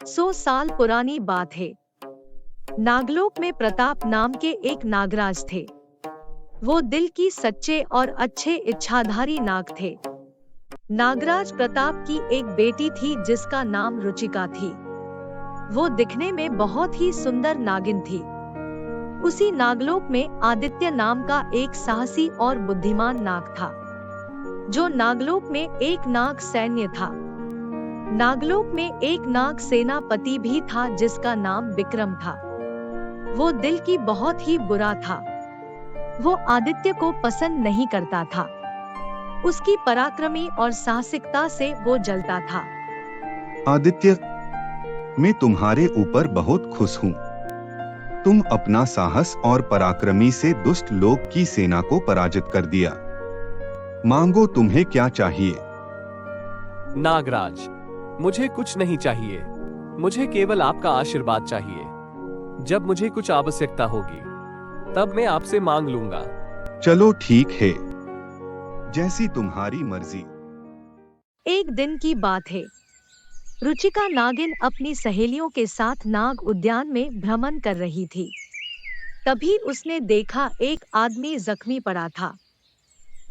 100 साल पुरानी बात है। नागलोक में प्रताप नाम के एक नागराज थे। वो दिल की सच्चे और अच्छे इच्छाधारी नाग थे। नागराज प्रताप की एक बेटी थी जिसका नाम रुचिका थी। वो दिखने में बहुत ही सुंदर नागिन थी। उसी नागलोक में आदित्य नाम का एक साहसी और बुद्धिमान नाग था, जो नागलोक में एक नाग सैन्य था। नागलोक में एक नाग सेनापति भी था जिसका नाम विक्रम था। वो दिल की बहुत ही बुरा था। वो आदित्य को पसंद नहीं करता था। उसकी पराक्रमी और साहसिकता से वो जलता था। आदित्य, मैं तुम्हारे ऊपर बहुत खुश हूँ। तुम अपना साहस और पराक्रमी से दुष्ट लोक की सेना को पराजित कर दिया। मांगो, तुम्हें क्या चाहिए? नागराज, मुझे कुछ नहीं चाहिए। मुझे केवल आपका आशीर्वाद चाहिए। जब मुझे कुछ आवश्यकता होगी तब मैं आपसे मांग लूंगा। चलो ठीक है, जैसी तुम्हारी मर्जी। एक दिन की बात है। रुचिका नागिन अपनी सहेलियों के साथ नाग उद्यान में भ्रमण कर रही थी। तभी उसने देखा एक आदमी जख्मी पड़ा था।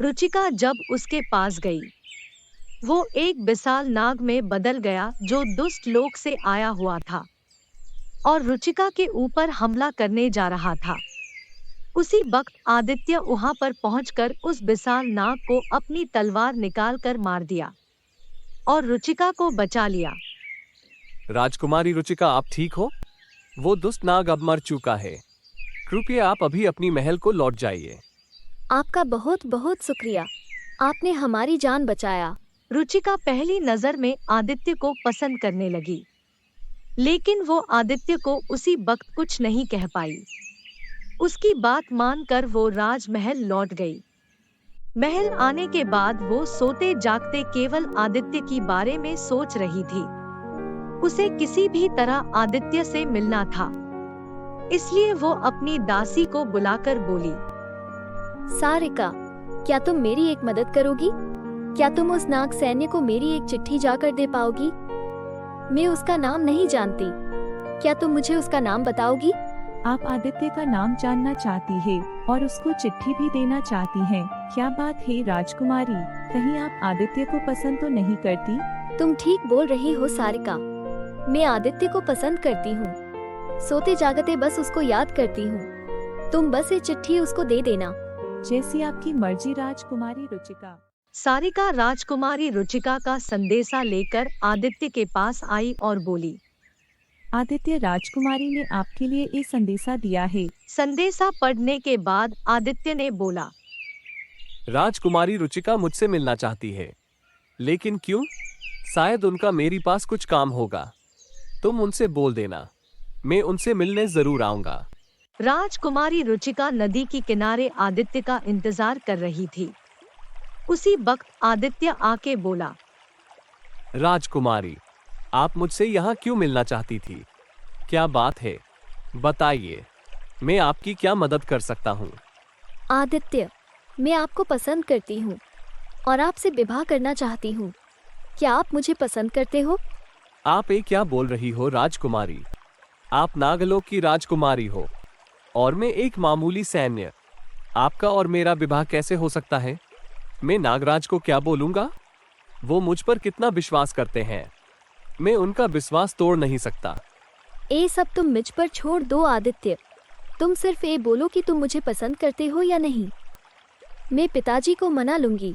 रुचिका जब उसके पास गई, वो एक विशाल नाग में बदल गया जो दुष्ट लोक से आया हुआ था और रुचिका के ऊपर हमला करने जा रहा था। उसी वक्त आदित्य वहां पर पहुंचकर उस विशाल नाग को अपनी तलवार निकालकर मार दिया और रुचिका को बचा लिया। राजकुमारी रुचिका, आप ठीक हो? वो दुष्ट नाग अब मर चुका है। कृपया आप अभी अपनी महल को लौट जाइए। आपका बहुत बहुत शुक्रिया। आपने हमारी जान बचाया। रुचिका पहली नजर में आदित्य को पसंद करने लगी, लेकिन वो आदित्य को उसी वक्त कुछ नहीं कह पाई। उसकी बात मानकर वो राजमहल लौट गई। महल आने के बाद वो सोते जागते केवल आदित्य की बारे में सोच रही थी। उसे किसी भी तरह आदित्य से मिलना था, इसलिए वो अपनी दासी को बुलाकर बोली, सारिका, क्या तुम मेरी एक मदद करोगी? क्या तुम उस नाग सैन्य को मेरी एक चिट्ठी जाकर दे पाओगी? मैं उसका नाम नहीं जानती। क्या तुम मुझे उसका नाम बताओगी? आप आदित्य का नाम जानना चाहती है और उसको चिट्ठी भी देना चाहती हैं। क्या बात है राजकुमारी, कहीं आप आदित्य को पसंद तो नहीं करती? तुम ठीक बोल रही हो सारिका, मैं आदित्य को पसंद करती हूँ। सोते जागते बस उसको याद करती हूँ। तुम बस ये चिट्ठी उसको दे देना। जैसी आपकी मर्जी राजकुमारी रुचिका। सारिका राजकुमारी रुचिका का संदेशा लेकर आदित्य के पास आई और बोली, आदित्य, राजकुमारी ने आपके लिए ये संदेशा दिया है। संदेशा पढ़ने के बाद आदित्य ने बोला, राजकुमारी रुचिका मुझसे मिलना चाहती है, लेकिन क्यों? शायद उनका मेरे पास कुछ काम होगा। तुम उनसे बोल देना, मैं उनसे मिलने जरूर आऊंगा। राजकुमारी रुचिका नदी के किनारे आदित्य का इंतजार कर रही थी। उसी वक्त आदित्य आके बोला, राजकुमारी, आप मुझसे यहाँ क्यों मिलना चाहती थी? क्या बात है, बताइए, मैं आपकी क्या मदद कर सकता हूँ? आदित्य, मैं आपको पसंद करती हूँ और आपसे विवाह करना चाहती हूँ। क्या आप मुझे पसंद करते हो? आप ये क्या बोल रही हो राजकुमारी? आप नागलोक की राजकुमारी हो और मैं एक मामूली सैन्य। आपका और मेरा विवाह कैसे हो सकता है? मैं नागराज को क्या बोलूंगा? वो मुझ पर कितना विश्वास करते हैं, मैं उनका विश्वास तोड़ नहीं सकता। ये सब तुम मुझ पर छोड़ दो आदित्य। तुम सिर्फ ये बोलो कि तुम मुझे पसंद करते हो या नहीं। मैं पिताजी को मना लूंगी।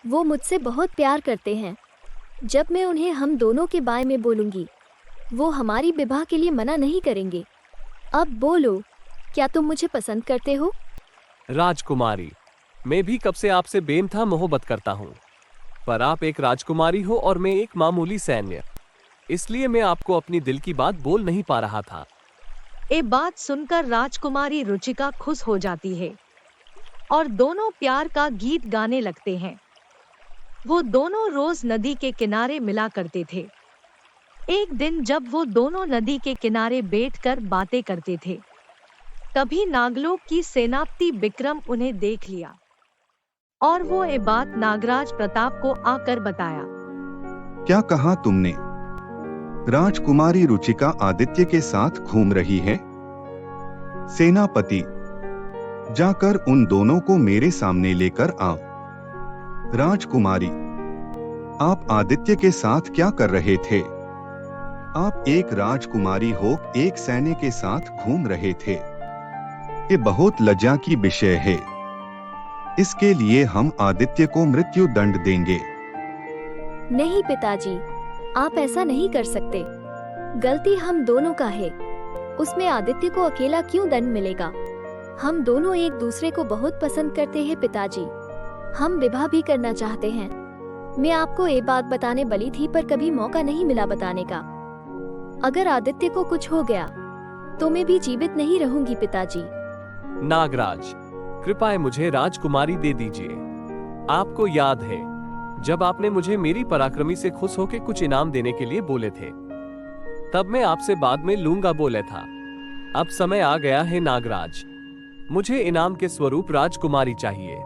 वो मुझसे बहुत प्यार करते हैं। जब मैं उन्हें हम दोनों के बारे में बोलूंगी, वो हमारी विवाह के लिए मना नहीं करेंगे। अब बोलो, क्या तुम मुझे पसंद करते हो? राजकुमारी, मैं भी कब से आपसे बेमथा मोहब्बत करता हूँ, पर आप एक राजकुमारी हो और मैं एक मामूली सैन्य, इसलिए मैं आपको अपनी दिल की बात बोल नहीं पा रहा था। ये बात सुनकर राजकुमारी रुचिका खुश हो जाती है और दोनों प्यार का गीत गाने लगते हैं। वो दोनों रोज नदी के किनारे मिला करते थे। एक दिन जब वो दोनों नदी के किनारे बैठकर बातें करते थे, तभी नागलोक की सेनापति विक्रम उन्हें देख लिया और वो ये बात नागराज प्रताप को आकर बताया। क्या कहा तुमने? राजकुमारी रुचिका आदित्य के साथ घूम रही है। सेनापति, जाकर उन दोनों को मेरे सामने लेकर आओ। राजकुमारी, आप आदित्य के साथ क्या कर रहे थे? आप एक राजकुमारी हो, एक सैन्य के साथ घूम रहे थे। ये बहुत लज्जा की विषय है। इसके लिए हम आदित्य को मृत्यु दंड देंगे। नहीं पिताजी, आप ऐसा नहीं कर सकते। गलती हम दोनों का है। उसमें आदित्य को अकेला क्यों दंड मिलेगा? हम दोनों एक दूसरे को बहुत पसंद करते हैं पिताजी। हम विवाह भी करना चाहते हैं। मैं आपको ये बात बताने वाली थी पर कभी मौका नहीं मिला बताने का। अगर आदित्य को कुछ हो गया तो मैं भी जीवित नहीं रहूंगी पिताजी। नागराज, कृपया मुझे राजकुमारी दे दीजिए। आपको याद है जब आपने मुझे मेरी पराक्रमी से खुश होकर कुछ इनाम देने के लिए बोले थे, तब मैं आपसे बाद में लूंगा बोले था। अब समय आ गया है नागराज, मुझे इनाम के स्वरूप राजकुमारी चाहिए।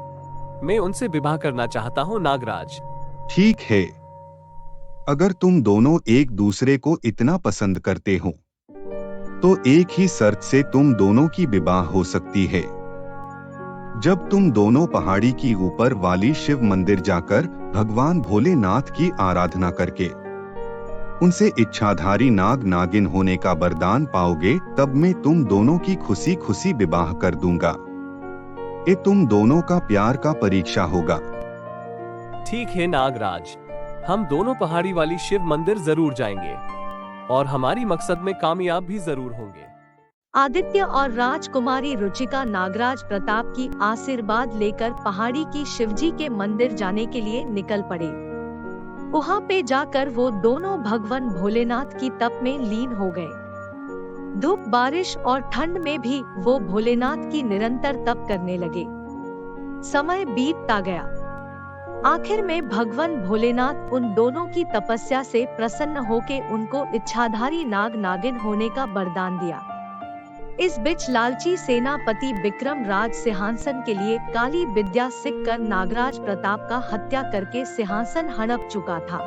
मैं उनसे विवाह करना चाहता हूँ नागराज। ठीक है, अगर तुम दोनों एक दूसरे को इतना पसंद करते हो तो एक ही शर्त से तुम दोनों की विवाह हो सकती है। जब तुम दोनों पहाड़ी की ऊपर वाली शिव मंदिर जाकर भगवान भोलेनाथ की आराधना करके उनसे इच्छाधारी नाग नागिन होने का वरदान पाओगे, तब मैं तुम दोनों की खुशी खुशी विवाह कर दूंगा। ये तुम दोनों का प्यार का परीक्षा होगा। ठीक है नागराज, हम दोनों पहाड़ी वाली शिव मंदिर जरूर जाएंगे और हमारी मकसद में कामयाब भी जरूर होंगे। आदित्य और राजकुमारी रुचिका नागराज प्रताप की आशीर्वाद लेकर पहाड़ी की शिवजी के मंदिर जाने के लिए निकल पड़े। वहाँ पे जाकर वो दोनों भगवान भोलेनाथ की तप में लीन हो गए। धूप, बारिश और ठंड में भी वो भोलेनाथ की निरंतर तप करने लगे। समय बीतता गया। आखिर में भगवान भोलेनाथ उन दोनों की तपस्या से प्रसन्न होके उनको इच्छाधारी नाग नागिन होने का वरदान दिया। इस बीच लालची सेनापति विक्रम राज सिंहासन के लिए काली विद्या सीख कर नागराज प्रताप का हत्या करके सिंहासन हड़प चुका था।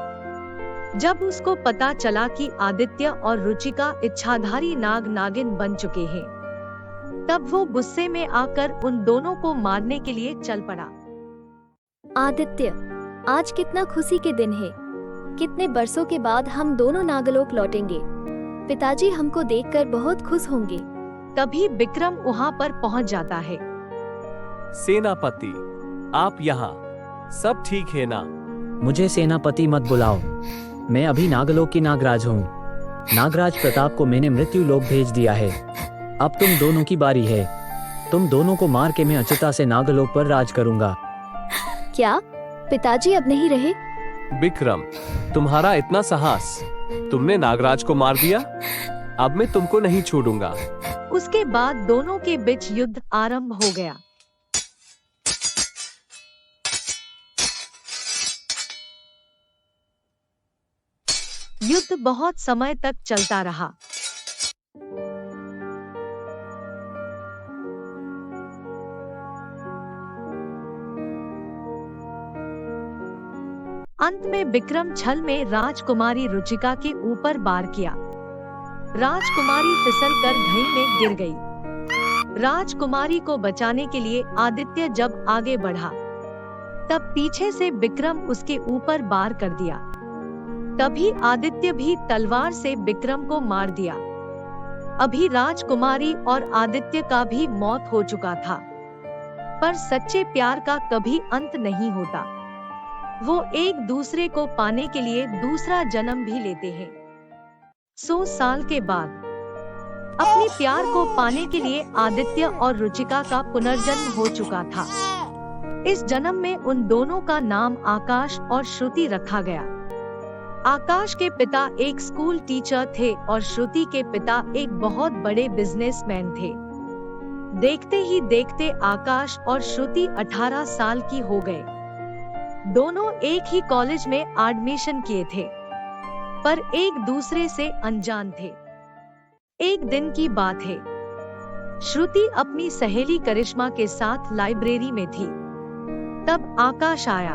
जब उसको पता चला कि आदित्य और रुचिका इच्छाधारी नाग नागिन बन चुके हैं, तब वो गुस्से में आकर उन दोनों को मारने के लिए चल पड़ा। आदित्य, आज कितना खुशी के दिन है। कितने बरसों के बाद हम दोनों नागलोक लौटेंगे। पिताजी हमको देखकर बहुत खुश होंगे। तभी विक्रम वहाँ पर पहुँच जाता है। सेनापति, आप यहाँ, सब ठीक है ना? मुझे सेनापति मत बुलाओ, मैं अभी नागलोक की नागराज हूँ। नागराज प्रताप को मैंने मृत्यु लोक भेज दिया है। अब तुम दोनों की बारी है। तुम दोनों को मार के मैं अचिता से नागलोक पर राज करूंगा। क्या पिताजी अब नहीं रहे? विक्रम, तुम्हारा इतना साहस, तुमने नागराज को मार दिया। अब मैं तुमको नहीं छोड़ूंगा। उसके बाद दोनों के बीच युद्ध आरंभ हो गया। युद्ध बहुत समय तक चलता रहा। अंत में विक्रम छल में राजकुमारी रुचिका के ऊपर वार किया। राजकुमारी फिसलकर घई में गिर गई। राजकुमारी को बचाने के लिए आदित्य जब आगे बढ़ा, तब पीछे से विक्रम उसके ऊपर वार कर दिया। तभी आदित्य भी तलवार से विक्रम को मार दिया। अभी राजकुमारी और आदित्य का भी मौत हो चुका था, पर सच्चे प्यार का कभी अंत नहीं होता। वो एक दूसरे को पाने के लिए दूसरा जन्म भी लेते हैं। 100 साल के बाद अपने प्यार को पाने के लिए आदित्य और रुचिका का पुनर्जन्म हो चुका था। इस जन्म में उन दोनों का नाम आकाश और श्रुति रखा गया। आकाश के पिता एक स्कूल टीचर थे और श्रुति के पिता एक बहुत बड़े बिजनेसमैन थे। देखते ही देखते आकाश और श्रुति 18 साल की हो गए। दोनों एक ही कॉलेज में एडमिशन किए थे, पर एक दूसरे से अनजान थे। एक दिन की बात है, श्रुति अपनी सहेली करिश्मा के साथ लाइब्रेरी में थी। तब आकाश आया।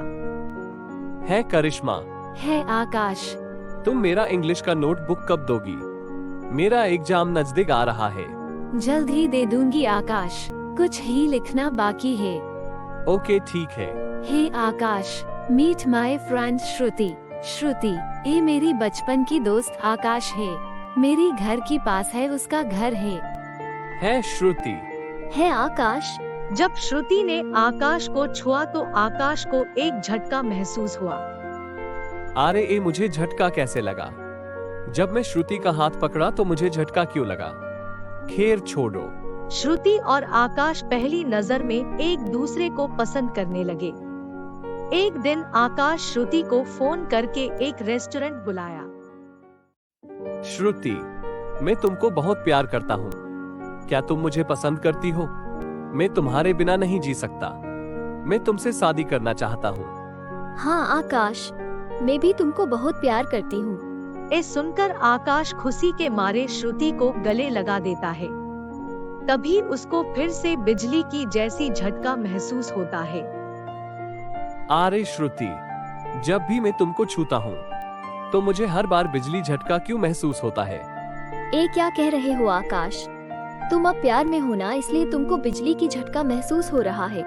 है करिश्मा? है आकाश, तुम मेरा इंग्लिश का नोटबुक कब दोगी? मेरा एग्जाम नजदीक आ रहा है। जल्द ही दे दूंगी आकाश, कुछ ही लिखना बाकी है। ओके ठीक है। हे आकाश, मीट माय फ्रेंड श्रुति। श्रुति, ये मेरी बचपन की दोस्त आकाश है। मेरी घर के पास है उसका घर है श्रुति। है आकाश। जब श्रुति ने आकाश को छुआ तो आकाश को एक झटका महसूस हुआ। अरे ये मुझे झटका कैसे लगा? जब मैं श्रुति का हाथ पकड़ा तो मुझे झटका क्यों लगा? खैर छोड़ो। श्रुति और आकाश पहली नजर में एक दूसरे को पसंद करने लगे। एक दिन आकाश श्रुति को फोन करके एक रेस्टोरेंट बुलाया। श्रुति, मैं तुमको बहुत प्यार करता हूँ। क्या तुम मुझे पसंद करती हो? मैं तुम्हारे बिना नहीं जी सकता। मैं तुमसे शादी करना चाहता हूँ। हाँ आकाश, मैं भी तुमको बहुत प्यार करती हूँ। ये सुनकर आकाश खुशी के मारे श्रुति को गले लगा देता है। तभी उसको फिर से बिजली की जैसी झटका महसूस होता है। अरे श्रुति, जब भी मैं तुमको छूता हूँ तो मुझे हर बार बिजली झटका क्यों महसूस होता है? ए क्या कह रहे हो आकाश? तुम अब प्यार में हो ना, इसलिए तुमको बिजली की झटका महसूस हो रहा है।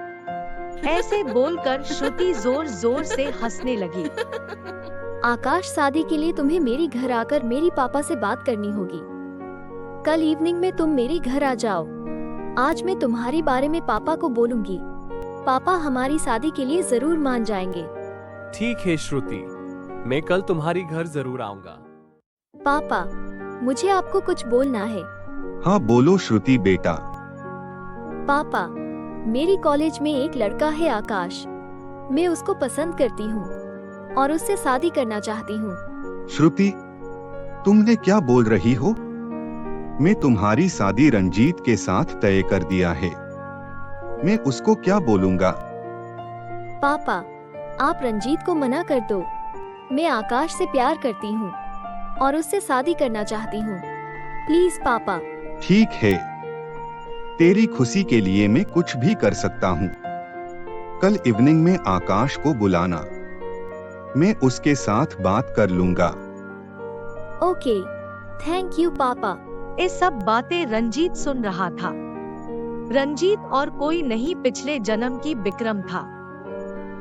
ऐसे बोलकर श्रुति जोर जोर से हंसने लगी। आकाश, शादी के लिए तुम्हें मेरे घर आकर मेरी पापा से बात करनी होगी। कल इवनिंग में तुम मेरे घर आ जाओ। आज मैं तुम्हारे बारे में पापा को बोलूंगी। पापा हमारी शादी के लिए जरूर मान जाएंगे। ठीक है श्रुति, मैं कल तुम्हारी घर जरूर आऊंगा। पापा, मुझे आपको कुछ बोलना है। हाँ बोलो श्रुति बेटा। पापा, मेरी कॉलेज में एक लड़का है आकाश। मैं उसको पसंद करती हूँ और उससे शादी करना चाहती हूँ। श्रुति, तुमने क्या बोल रही हो? मैं तुम्हारी शादी रंजीत के साथ तय कर दिया है। मैं उसको क्या बोलूंगा? पापा, आप रंजीत को मना कर दो। मैं आकाश से प्यार करती हूँ और उससे शादी करना चाहती हूँ। प्लीज पापा। ठीक है, तेरी खुशी के लिए मैं कुछ भी कर सकता हूँ। कल इवनिंग में आकाश को बुलाना, मैं उसके साथ बात कर लूंगा। ओके, थैंक यू पापा। ये सब बातें रंजीत सुन रहा था। रंजीत और कोई नहीं, पिछले जन्म की विक्रम था।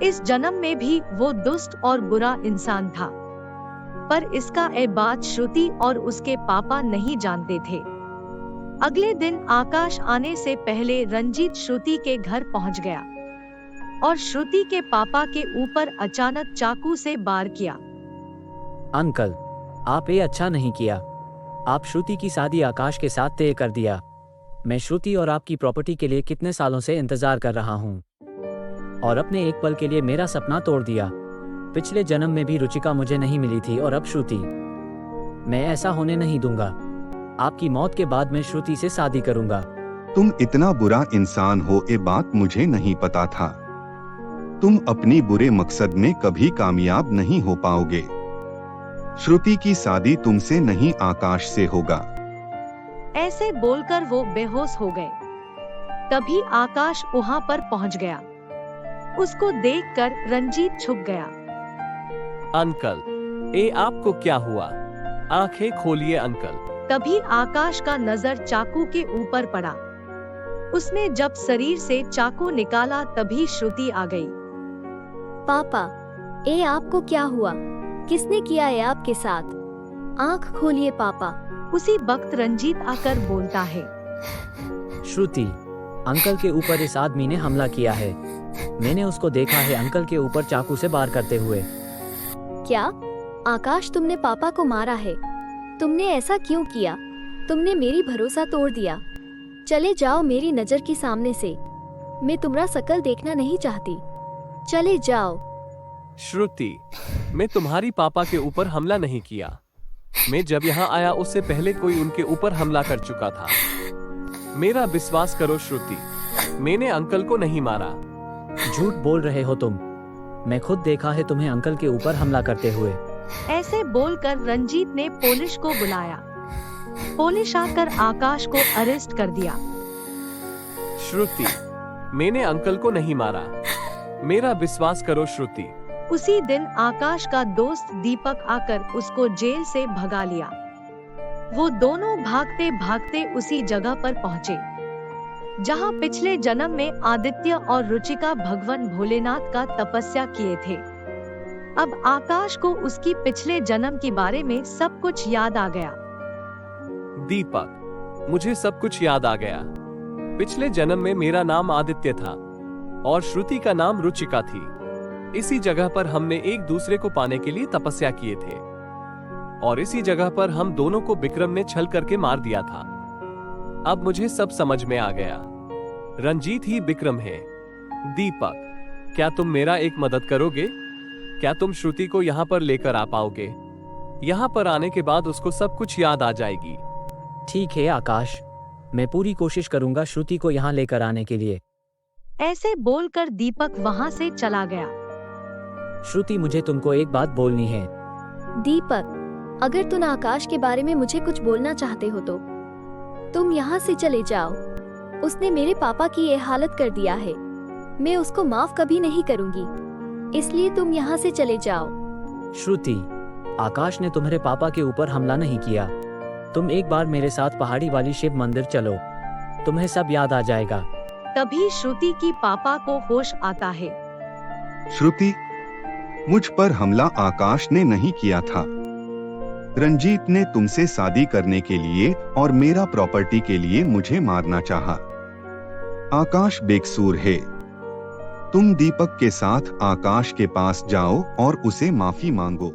इस जन्म में भी वो दुष्ट और बुरा इंसान था, पर इसका ये बात श्रुति और उसके पापा नहीं जानते थे। अगले दिन आकाश आने से पहले रंजीत श्रुति के घर पहुंच गया और श्रुति के पापा के ऊपर अचानक चाकू से वार किया। अंकल, आप ये अच्छा नहीं किया। आप श्रुति की शादी आकाश के साथ तय कर दिया। मैं श्रुति और आपकी प्रॉपर्टी के लिए कितने सालों से इंतजार कर रहा हूँ और अपने एक पल के लिए मेरा सपना तोड़ दिया। पिछले जन्म में भी रुचिका मुझे नहीं मिली थी और अब श्रुति। मैं ऐसा होने नहीं दूंगा। आपकी मौत के बाद मैं श्रुति से शादी करूंगा। तुम इतना बुरा इंसान हो, ये बात मुझे नहीं पता था। तुम अपनी बुरे मकसद में कभी कामयाब नहीं हो पाओगे। श्रुति की शादी तुमसे नहीं आकाश से होगा। ऐसे बोलकर वो बेहोश हो गए। तभी आकाश वहां पर पहुंच गया। उसको देखकर रंजीत छुप गया। अंकल, ए आपको क्या हुआ? आंखें खोलिए अंकल। तभी आकाश का नजर चाकू के ऊपर पड़ा। उसने जब शरीर से चाकू निकाला तभी श्रुति आ गई। पापा, ए आपको क्या हुआ? किसने किया है आपके साथ? आंख खोलिए पापा। उसी वक्त रंजीत आकर बोलता है, श्रुति, अंकल के ऊपर इस आदमी ने हमला किया है। मैंने उसको देखा है अंकल के ऊपर चाकू से वार करते हुए। क्या? आकाश, तुमने पापा को मारा है? तुमने ऐसा क्यों किया? तुमने मेरी भरोसा तोड़ दिया। चले जाओ मेरी नजर के सामने से। मैं तुम्हारा शकल देखना नहीं चाहती। चले जाओ। श्रुति, मैं तुम्हारी पापा के ऊपर हमला नहीं किया। मैं जब यहाँ आया उससे पहले कोई उनके ऊपर हमला कर चुका था। मेरा विश्वास करो श्रुति, मैंने अंकल को नहीं मारा। झूठ बोल रहे हो तुम। मैं खुद देखा है तुम्हें अंकल के ऊपर हमला करते हुए। ऐसे बोलकर रंजीत ने पुलिस को बुलाया। पुलिस आकर आकाश को अरेस्ट कर दिया। श्रुति, मैंने अंकल को नहीं मारा। मेरा विश्वास करो श्रुति, उसी दिन आकाश का दोस्त दीपक आकर उसको जेल से भगा लिया। वो दोनों भागते भागते उसी जगह पर पहुँचे जहाँ पिछले जन्म में आदित्य और रुचिका भगवान भोलेनाथ का तपस्या किए थे। अब आकाश को उसकी पिछले जन्म के बारे में सब कुछ याद आ गया। दीपक, मुझे सब कुछ याद आ गया। पिछले जन्म में मेरा नाम आदित्य था और श्रुति का नाम रुचिका थी। इसी जगह पर हमने एक दूसरे को पाने के लिए तपस्या किए थे और इसी जगह पर हम दोनों को विक्रम ने छल करके मार दिया था। अब मुझे सब समझ में आ गया। रंजीत ही विक्रम है। दीपक, क्या तुम मेरा एक मदद करोगे? क्या तुम श्रुति को यहाँ पर लेकर आ पाओगे? यहाँ पर आने के बाद उसको सब कुछ याद आ जाएगी। ठीक है आकाश, मैं पूरी कोशिश करूंगा श्रुति को यहाँ लेकर आने के लिए। ऐसे बोलकर दीपक वहाँ से चला गया। श्रुति, मुझे तुमको एक बात बोलनी है। दीपक, अगर तुम आकाश के बारे में मुझे कुछ बोलना चाहते हो तो तुम यहाँ से चले जाओ। उसने मेरे पापा की ये हालत कर दिया है। मैं उसको माफ कभी नहीं करूँगी, इसलिए तुम यहाँ से चले जाओ। श्रुति, आकाश ने तुम्हारे पापा के ऊपर हमला नहीं किया। तुम एक बार मेरे साथ पहाड़ी वाली शिव मंदिर चलो, तुम्हें सब याद आ जाएगा। तभी श्रुति की पापा को होश आता है। श्रुति, मुझ पर हमला आकाश ने नहीं किया था। रंजीत ने तुमसे शादी करने के लिए और मेरा प्रॉपर्टी के लिए मुझे मारना चाहा। आकाश बेकसूर है। तुम दीपक के साथ आकाश के पास जाओ और उसे माफी मांगो।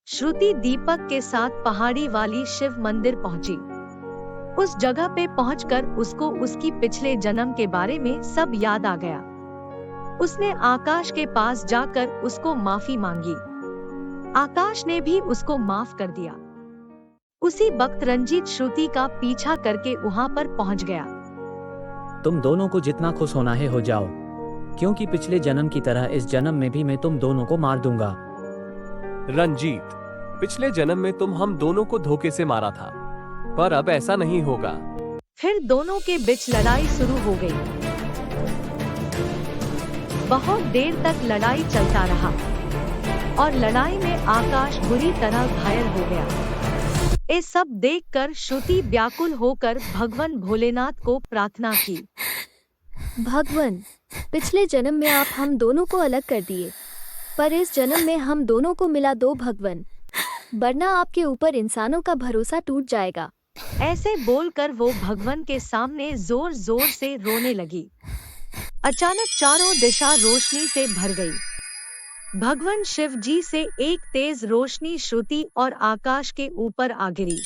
श्रुति दीपक के साथ पहाड़ी वाली शिव मंदिर पहुंची। उस जगह पे पहुंचकर उसको उसकी पिछले जन्म के बारे में सब याद आ गया। उसने आकाश के पास जाकर उसको माफी मांगी। आकाश ने भी उसको माफ कर दिया। उसी वक्त रंजीत श्रुति का पीछा करके वहां पर पहुंच गया। तुम दोनों को जितना खुश होना है हो जाओ, क्योंकि पिछले जन्म की तरह इस जन्म में भी मैं तुम दोनों को मार दूंगा। रंजीत, पिछले जन्म में तुम हम दोनों को धोखे से मारा था, पर अब ऐसा नहीं होगा। फिर दोनों के बीच लड़ाई शुरू हो गई। बहुत देर तक लड़ाई चलता रहा और लड़ाई में आकाश बुरी तरह घायल हो गया। ये सब देखकर श्रुति व्याकुल होकर भगवान भोलेनाथ को प्रार्थना की। भगवान, पिछले जन्म में आप हम दोनों को अलग कर दिए, पर इस जन्म में हम दोनों को मिला दो भगवान, वरना आपके ऊपर इंसानों का भरोसा टूट जाएगा। ऐसे बोलकर वो भगवान के सामने जोर जोर से रोने लगी। अचानक चारों दिशा रोशनी से भर गई। भगवान शिव जी से एक तेज रोशनी श्रुति और आकाश के ऊपर आ गिरी।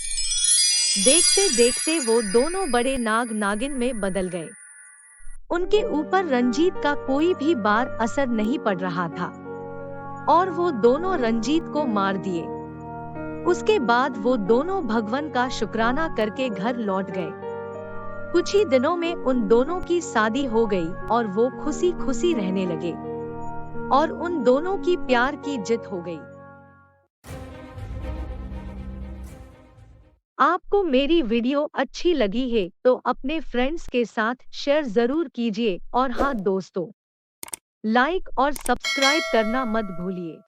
देखते देखते वो दोनों बड़े नाग नागिन में बदल गए। उनके ऊपर रंजीत का कोई भी बार असर नहीं पड़ रहा था और वो दोनों रंजीत को मार दिए। उसके बाद वो दोनों भगवान का शुक्राना करके घर लौट गए। कुछ ही दिनों में उन दोनों की शादी हो गई और वो खुशी खुशी रहने लगे और उन दोनों की प्यार की जीत हो गई। आपको मेरी वीडियो अच्छी लगी है तो अपने फ्रेंड्स के साथ शेयर जरूर कीजिए और हाँ दोस्तों, लाइक और सब्सक्राइब करना मत भूलिए।